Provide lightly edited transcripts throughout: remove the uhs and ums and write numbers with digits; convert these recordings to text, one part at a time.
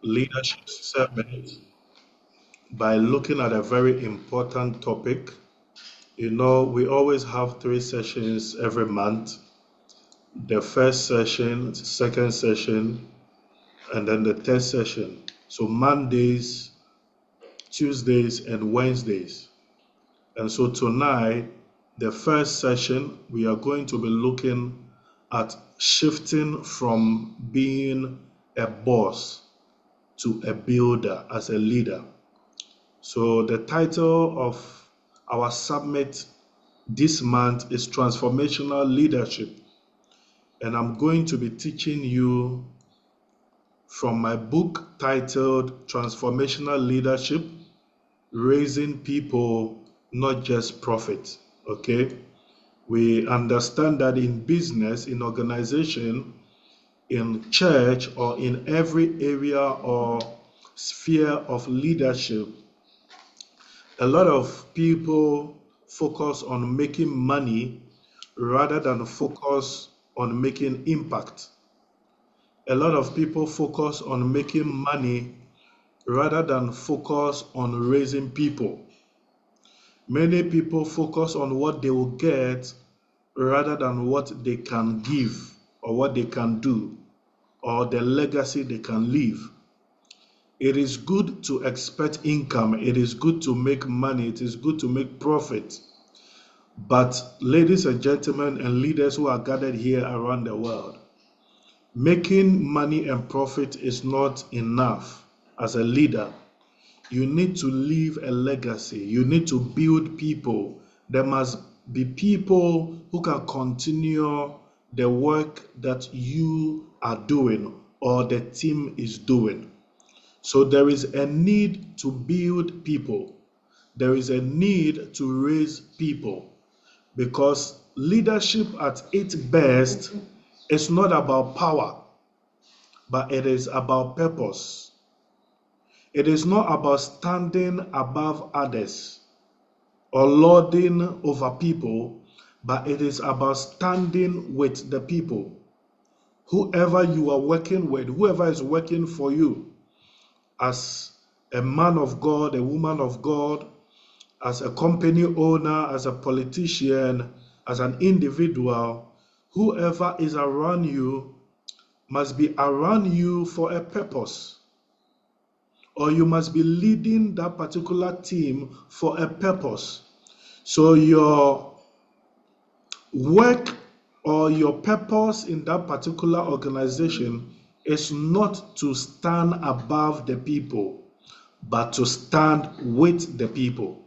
leadership summit by looking at a very important topic. We always have three sessions every month: the first session, second session, and then the third session. So, Mondays, Tuesdays, and Wednesdays. And so, tonight, the first session, we are going to be looking at shifting from being a boss to a builder as a leader. So, the title of our summit this month is Transformational Leadership. And I'm going to be teaching you from my book titled Transformational Leadership: Raising People, Not Just Profit. Okay? We understand that in business, in organization, in church, or in every area or sphere of leadership, a lot of people focus on making money rather than focus on making impact. A lot of people focus on making money rather than focus on raising people. Many people focus on what they will get rather than what they can give or what they can do or the legacy they can leave. It is good to expect income. It is good to make money. It is good to make profit. But, ladies and gentlemen, and leaders who are gathered here around the world, making money and profit is not enough. As a leader, you need to leave a legacy. You need to build people. There must be people who can continue the work that you are doing or the team is doing. So there is a need to build people. There is a need to raise people, because leadership at its best is not about power, but it is about purpose. It is not about standing above others or lording over people, but it is about standing with the people. Whoever you are working with, whoever is working for you, as a man of God, a woman of God, as a company owner, as a politician, as an individual, whoever is around you must be around you for a purpose, or you must be leading that particular team for a purpose. So your work or your purpose in that particular organization is not to stand above the people, but to stand with the people.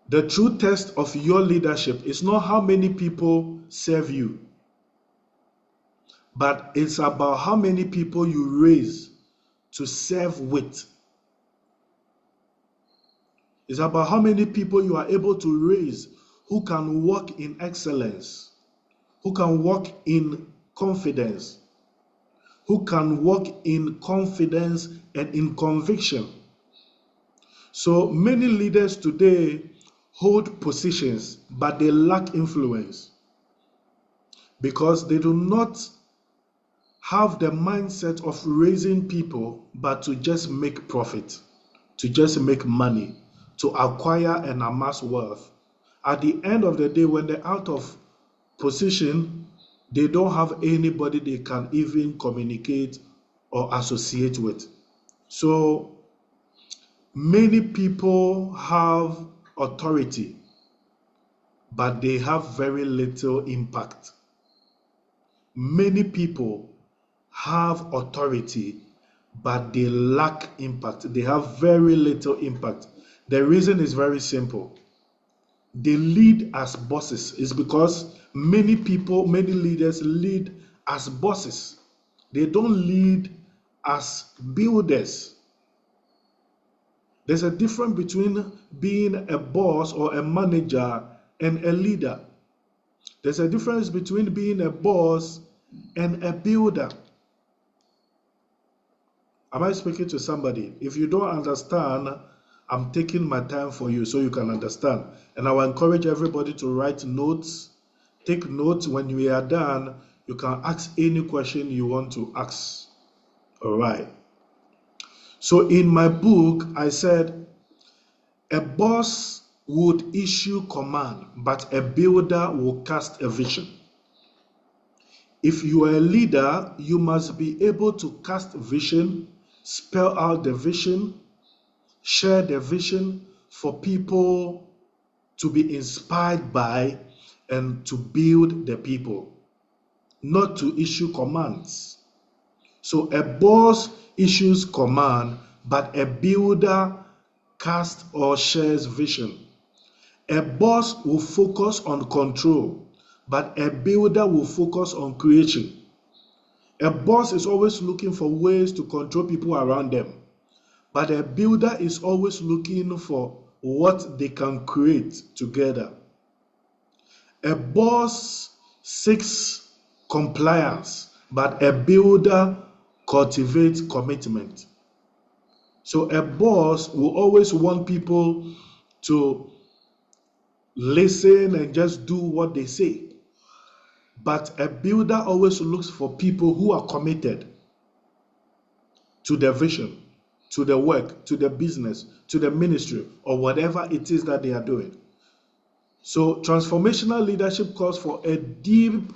The true test of your leadership is not how many people serve you, but it's about how many people you raise to serve with. It's about how many people you are able to raise who can walk in excellence, who can walk in confidence, who can walk in confidence and in conviction. So many leaders today hold positions, but they lack influence because they do not have the mindset of raising people, but to just make profit, to just make money, to acquire and amass wealth. At the end of the day, when they're out of position, they don't have anybody they can even communicate or associate with. So many people have authority, but they have very little impact. Many people have authority, but they lack impact. They have very little impact. The reason is very simple. They lead as bosses. It's because many people, many leaders lead as bosses. They don't lead as builders. There's a difference between being a boss or a manager and a leader. There's a difference between being a boss and a builder. Am I speaking to somebody? If you don't understand, I'm taking my time for you so you can understand. And I will encourage everybody to write notes. Take notes. When we are done, you can ask any question you want to ask. All right. So in my book, I said a boss would issue command, but a builder will cast a vision. If you are a leader, you must be able to cast vision, spell out the vision, share the vision for people to be inspired by and to build the people, not to issue commands. So a boss issues command, but a builder casts or shares vision. A boss will focus on control, but a builder will focus on creation. A boss is always looking for ways to control people around them, but a builder is always looking for what they can create together. A boss seeks compliance, but a builder cultivates commitment. So a boss will always want people to listen and just do what they say. But a builder always looks for people who are committed to their vision, to the work, to the business, to the ministry, or whatever it is that they are doing. So transformational leadership calls for a deep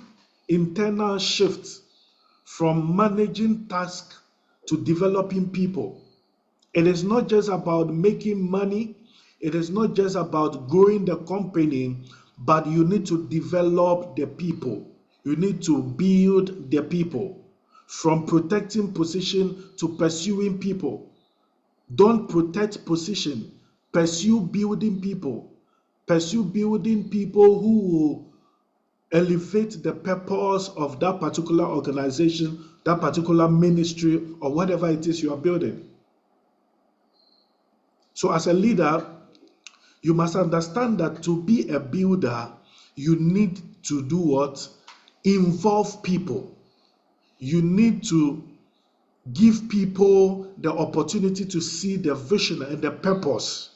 internal shift from managing tasks to developing people. It is not just about making money. It is not just about growing the company, but you need to develop the people. You need to build the people. From protecting position to pursuing people. Don't protect position. Pursue building people. Pursue building people who will elevate the purpose of that particular organization, that particular ministry, or whatever it is you are building. So as a leader, you must understand that to be a builder, you need to do what? Involve people. You need to give people the opportunity to see the vision and the purpose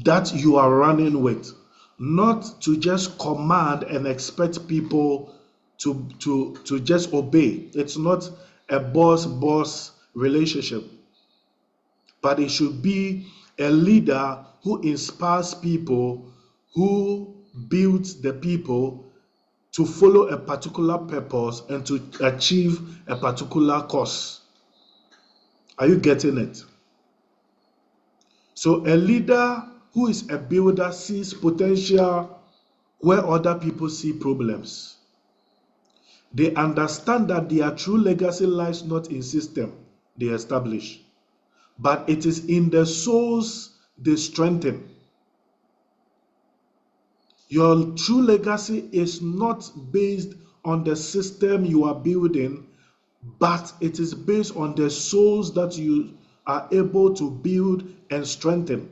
that you are running with. Not to just command and expect people to just obey. It's not a boss-boss relationship. But it should be a leader who inspires people, who builds the people to follow a particular purpose and to achieve a particular cause. Are you getting it? So a leader who is a builder sees potential where other people see problems. They understand that their true legacy lies not in system they establish, but it is in the souls they strengthen. Your true legacy is not based on the system you are building, but it is based on the souls that you are able to build and strengthen.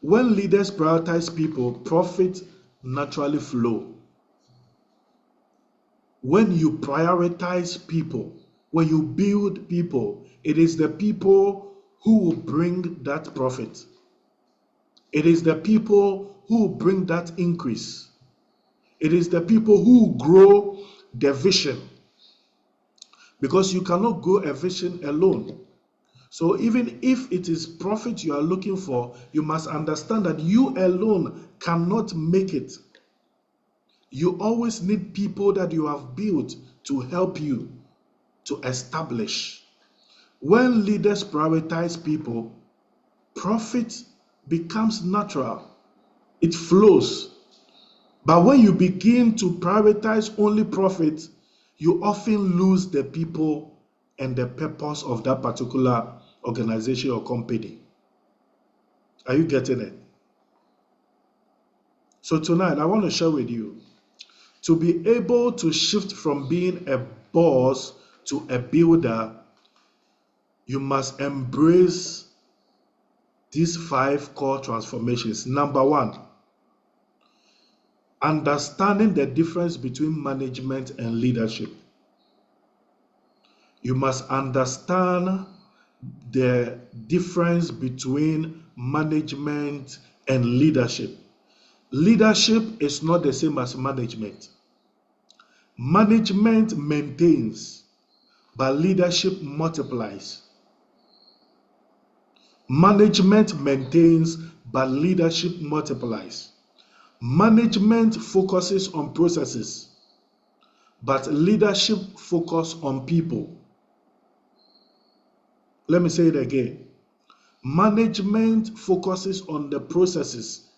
When leaders prioritize people, profit naturally flow. When you prioritize people, when you build people, it is the people who will bring that profit. It is the people who will bring that increase. It is the people who grow the vision. Because you cannot grow a vision alone. So even if it is profit you are looking for, you must understand that you alone cannot make it. You always need people that you have built to help you to establish. When leaders prioritize people, profit becomes natural. It flows. But when you begin to prioritize only profit, you often lose the people and the purpose of that particular organization or company. Are you getting it? So tonight, I want to share with you, to be able to shift from being a boss to a builder, you must embrace these 5 core transformations. Number 1, understanding the difference between management and leadership. You must understand the difference between management and leadership. Leadership is not the same as management. Management maintains, but leadership multiplies. Management maintains, but leadership multiplies. Management focuses on processes, but leadership focuses on people. Let me say it again. Management focuses on the processes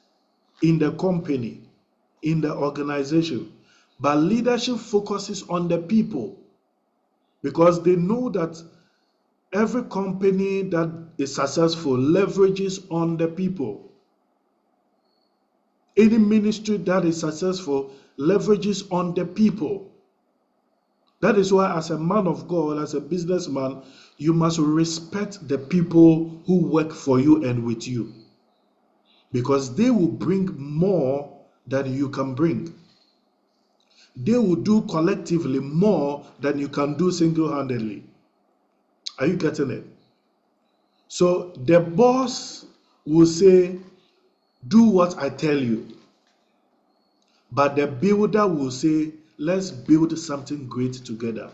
in the company, in the organization, but leadership focuses on the people, because they know that every company that is successful leverages on the people. Any ministry that is successful leverages on the people. That is why, as a man of God, as a businessman, you must respect the people who work for you and with you, because they will bring more than you can bring. They will do collectively more than you can do single-handedly. Are you getting it? So the boss will say, do what I tell you. But the builder will say, let's build something great together.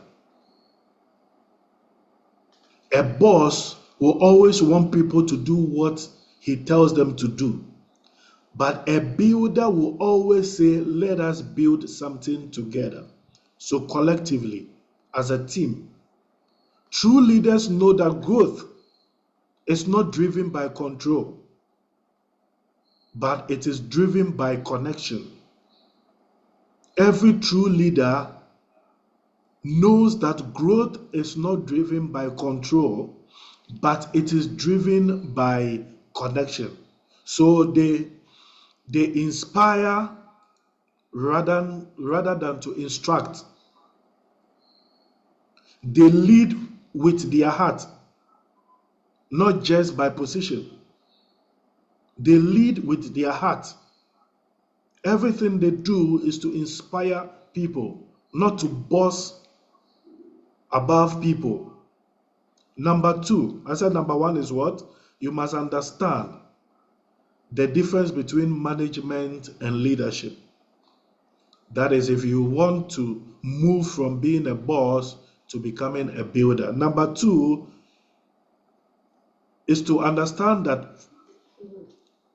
A boss will always want people to do what he tells them to do. But a builder will always say, let us build something together. So collectively, as a team, true leaders know that growth is not driven by control, but it is driven by connection. Every true leader knows that growth is not driven by control, but it is driven by connection. So they inspire rather than to instruct. They lead with their heart, not just by position. They lead with their heart. Everything they do is to inspire people, not to boss above people. Number two, I said number one is what? You must understand the difference between management and leadership. That is, if you want to move from being a boss to becoming a builder. Number two is to understand that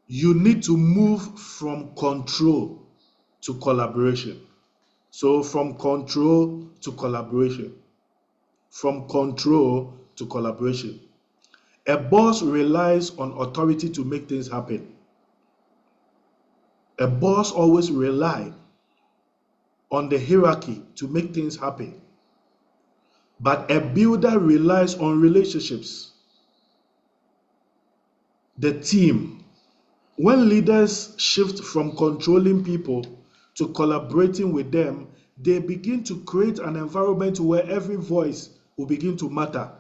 you need to move from control to collaboration. So from control to collaboration. From control to collaboration. A boss relies on authority to make things happen. A boss always relies on the hierarchy to make things happen. But a builder relies on relationships, the team. When leaders shift from controlling people to collaborating with them, they begin to create an environment where every voice will begin to matter.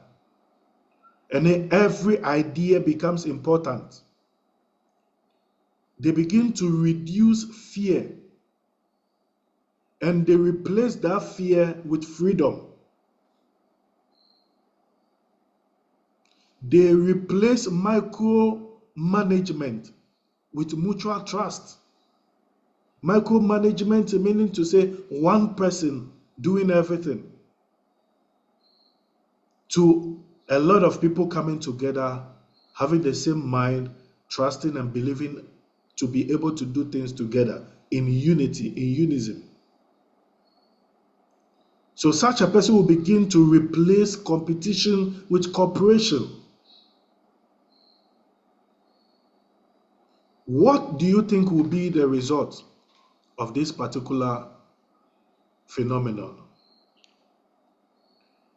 And then every idea becomes important. They begin to reduce fear. And they replace that fear with freedom. They replace micromanagement with mutual trust. Micromanagement meaning to say one person doing everything, to a lot of people coming together, having the same mind, trusting and believing to be able to do things together in unity, in unison. So such a person will begin to replace competition with cooperation. What do you think will be the result of this particular phenomenon?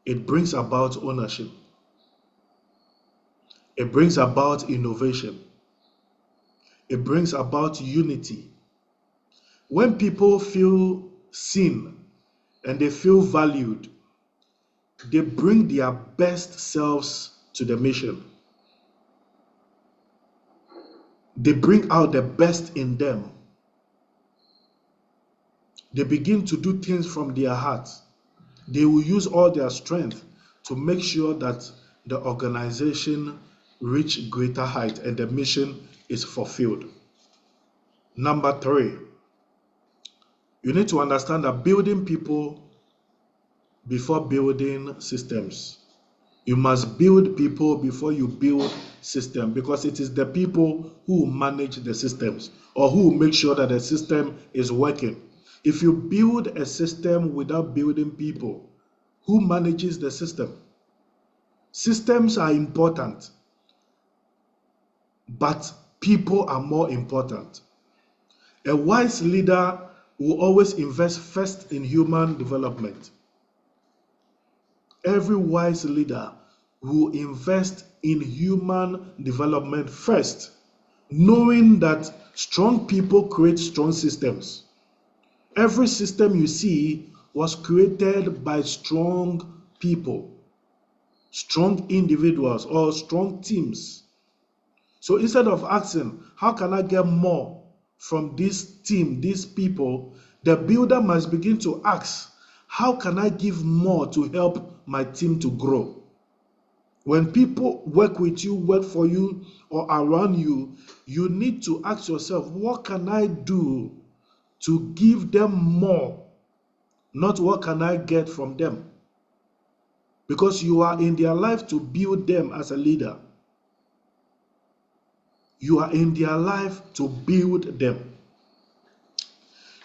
It brings about ownership. It brings about innovation. It brings about unity. When people feel seen and they feel valued, they bring their best selves to the mission. They bring out the best in them. They begin to do things from their hearts. They will use all their strength to make sure that the organization reach greater height and the mission is fulfilled. Number three, you need to understand that building people before building systems. You must build people before you build system, because it is the people who manage the systems or who make sure that the system is working. If you build a system without building people, who manages the system? Systems are important, but people are more important. A wise leader will always invest first in human development. Every wise leader will invest in human development first, knowing that strong people create strong systems. Every system you see was created by strong people, strong individuals, or strong teams. So instead of asking, how can I get more from this team, these people, the builder must begin to ask, how can I give more to help my team to grow? When people work with you, work for you, or around you, you need to ask yourself, what can I do to give them more? Not what can I get from them? Because you are in their life to build them as a leader. You are in their life to build them.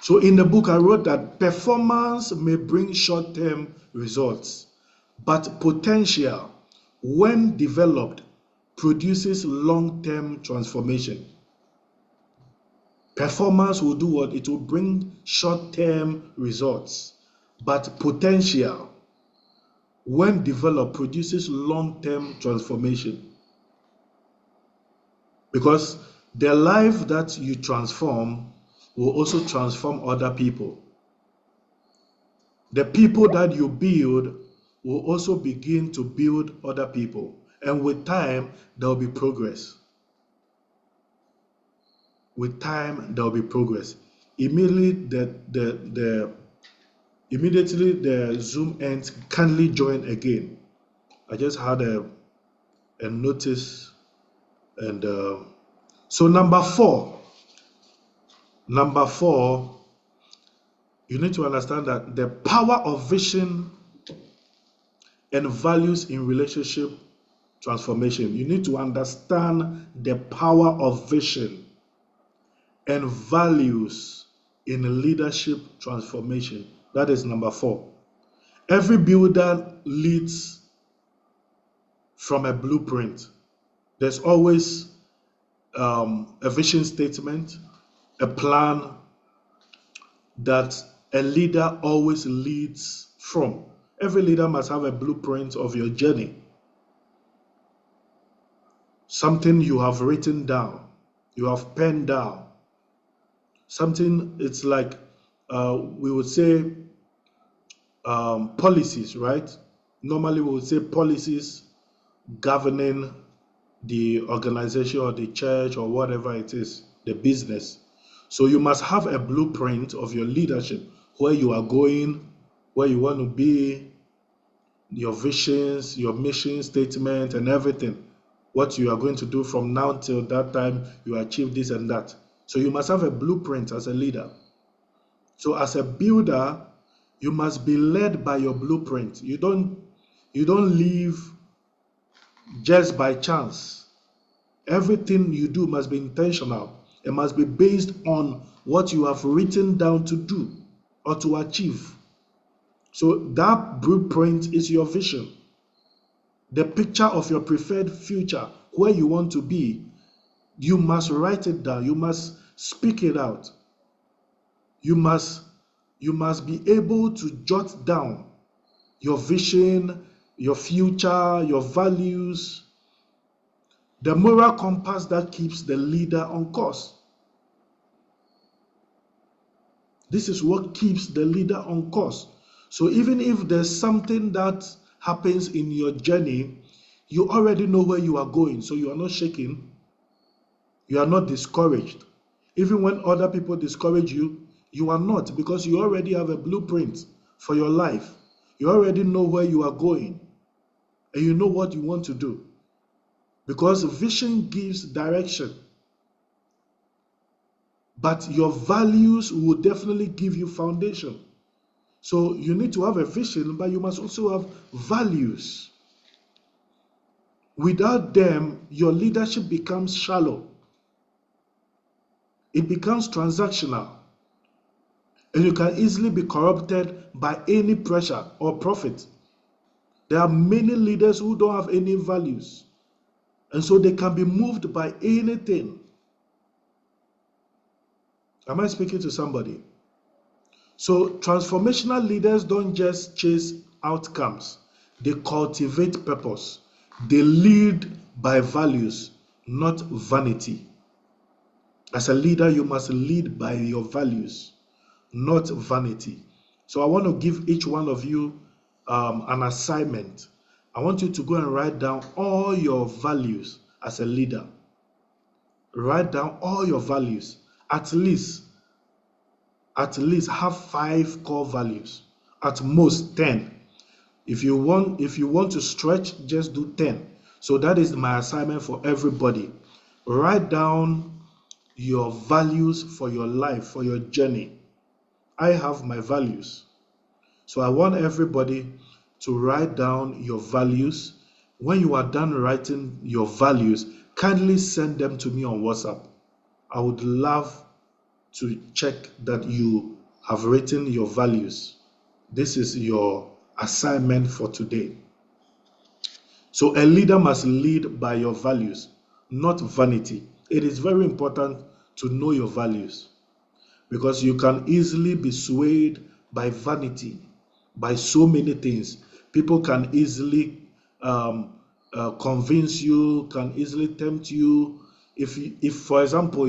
So in the book, I wrote that performance may bring short-term results, but potential, when developed, produces long-term transformation. Performance will do what? It will bring short-term results, but potential, when developed, produces long-term transformation. Because the life that you transform will also transform other people. The people that you build will also begin to build other people. And with time, there will be progress. With time, there will be progress. Immediately the Zoom ends, kindly join again. I just had a notice. And so number four, you need to understand that the power of vision and values in relationship transformation. You need to understand the power of vision and values in leadership transformation. That is number four. Every builder leads from a blueprint. There's always a vision statement, a plan that a leader always leads from. Every leader must have a blueprint of your journey. Something you have written down, you have penned down. Something, it's like we would say policies, right? Normally we would say policies governing the organization or the church or whatever it is, the business. So you must have a blueprint of your leadership, where you are going, where you want to be, your visions, your mission statement, and everything. What you are going to do from now till that time you achieve this and that. So you must have a blueprint as a leader. So as a builder, you must be led by your blueprint. You don't live just by chance. Everything you do must be intentional. It must be based on what you have written down to do or to achieve. So that blueprint is your vision. The picture of your preferred future, where you want to be, you must write it down. You must speak it out. You must be able to jot down your vision, your future, your values, the moral compass that keeps the leader on course. This is what keeps the leader on course. So even if there's something that happens in your journey, you already know where you are going. So you are not shaken. You are not discouraged. Even when other people discourage you, you are not, because you already have a blueprint for your life. You already know where you are going, and you know what you want to do. Because vision gives direction. But your values will definitely give you foundation. So you need to have a vision, but you must also have values. Without them, your leadership becomes shallow. It becomes transactional. And you can easily be corrupted by any pressure or profit. There are many leaders who don't have any values. And so they can be moved by anything. Am I speaking to somebody? So transformational leaders don't just chase outcomes, they cultivate purpose. They lead by values, not vanity. As a leader, you must lead by your values, not vanity. So I want to give each one of you an assignment. I want you to go and write down all your values as a leader. Write down all your values. At least have 5 core values. At most 10. If you want to stretch, just do 10. So that is my assignment for everybody. Write down your values for your life, for your journey. I have my values. So I want everybody to write down your values. When you are done writing your values, kindly send them to me on WhatsApp. I would love to check that you have written your values. This is your assignment for today. So a leader must lead by your values, not vanity. It is very important to know your values because you can easily be swayed by vanity, by so many things. People can easily convince you, can easily tempt you. If for example,